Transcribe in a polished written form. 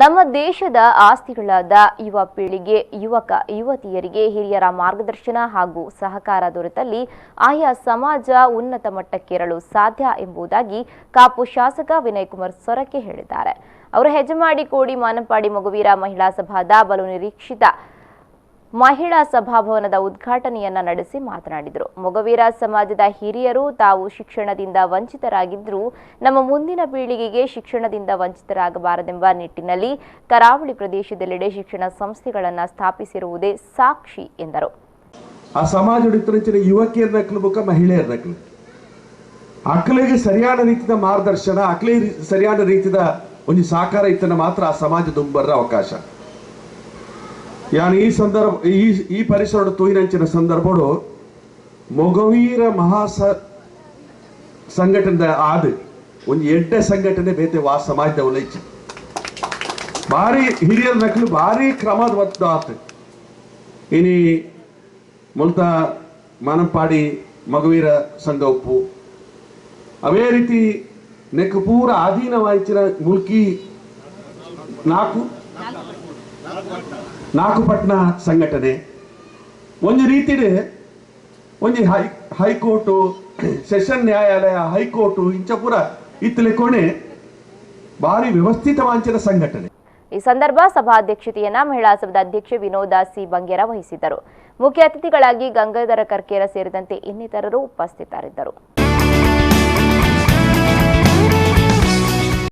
ನಮ್ಮ ದೇಶದ ಆಸ್ತಿಗಳಾದ ಯುವ ಪೀಳಿಗೆ ಯುವತಿಯರಿಗೆ ಹಿರಿಯರ ಮಾರ್ಗದರ್ಶನ ಹಾಗೂ ಸಹಕಾರ ದೊರೆತಲ್ಲಿ ಆಯಾ ಸಮಾಜ ಉನ್ನತ ಮಟ್ಟಕ್ಕೇರಲು ಸಾಧ್ಯ ಎಂಬುದಾಗಿ ಕಾಪು ಶಾಸಕ ವಿನಯ್ ಕುಮಾರ್ ಸೊರಕೆ ಹೇಳಿದ್ದಾರೆ. ಅವರು ಹೆಜಮಾಡಿ ಕೋಡಿ ಮಾನಂಪಾಡಿ ಮಗುವೀರ ಮಹಿಳಾ ಸಭಾದ ಬಲು ನಿರೀಕ್ಷಿತ ಮಹಿಳಾ ಸಭಾಭವನದ ಉದ್ಘಾಟನೆಯನ್ನ ನಡೆಸಿ ಮಾತನಾಡಿದರು. ಮೊಗವೀರ ಸಮಾಜದ ಹಿರಿಯರು ತಾವು ಶಿಕ್ಷಣದಿಂದ ವಂಚಿತರಾಗಿದ್ದರೂ ನಮ್ಮ ಮುಂದಿನ ಪೀಳಿಗೆಗೆ ಶಿಕ್ಷಣದಿಂದ ವಂಚಿತರಾಗಬಾರದೆಂಬ ನಿಟ್ಟಿನಲ್ಲಿ ಕರಾವಳಿ ಪ್ರದೇಶದೆಲ್ಲೆಡೆ ಶಿಕ್ಷಣ ಸಂಸ್ಥೆಗಳನ್ನು ಸ್ಥಾಪಿಸಿರುವುದೇ ಸಾಕ್ಷಿ ಎಂದರು. ಆ ಸಮಾಜ ಯುವಕಿಯರನ್ನಕ್ಕಲು ಮಹಿಳೆಯರನ್ನಕ್ಕಲು ಅಕ್ಕಲಿಗೆ ಸರಿಯಾದ ರೀತಿಯ ಮಾರ್ಗದರ್ಶನ ಅಕ್ಕಲಿಗೆ ಸರಿಯಾದ ರೀತಿಯ ಒಂದು ಸಹಕಾರ ಇತ್ತನ ಮಾತ್ರ ಆ ಸಮಾಜ ದುಂಬರ ಅವಕಾಶ. ಯಾನ್ ಈ ಸಂದರ್ಭ ಈ ಪರಿಸರ ತೂಯಿನಂಚಿನ ಸಂದರ್ಭಗಳು ಮೊಗವೀರ ಸಂಘಟನೆ ಆದ ಒಂದು ಎಡ್ಡೆ ಸಂಘಟನೆ ಬೇತೆ ವಾ ಸಮಾಜದ ಉಲೈಚಿ ಭಾರಿ ಹಿರಿಯರ ನಕಲು ಭಾರಿ ಕ್ರಮದ ಒತ್ತು ಆತ. ಇನಿ ಮುಲ್ತ ಮಾನಂಪಾಡಿ ಮಗುವೀರ ಸಂಘ ಉಪ್ಪು ಅವೇ ರೀತಿ ನೆಕ್ ಪೂರ ಅಧೀನವಾಯಿಚಿನ ಮುಲ್ಕಿ ನಾಲ್ಕು ಸಂಘಟನೆ ಒಂದು ರೀತಿ ಒಂದು ಹೈಕೋರ್ಟು ಸೆಷನ್ ನ್ಯಾಯಾಲಯ ಹೈಕೋರ್ಟು ಇಂಚಪುರ ಇತ್ತಲೆ ಕೊನೆ ಭಾರಿ ವ್ಯವಸ್ಥಿತವಾಂಚಿನ ಸಂಘಟನೆ. ಈ ಸಂದರ್ಭ ಸಭಾಧ್ಯಕ್ಷತೆಯನ್ನ ಮಹಿಳಾ ಸಭಾದ ಅಧ್ಯಕ್ಷೆ ವಿನೋದ ಸಿ ಬಂಗೇರ ವಹಿಸಿದ್ದರು. ಮುಖ್ಯ ಅತಿಥಿಗಳಾಗಿ ಗಂಗಾಧರ ಕರ್ಕೇರ ಸೇರಿದಂತೆ ಇನ್ನಿತರರು ಉಪಸ್ಥಿತರಿದ್ದರು.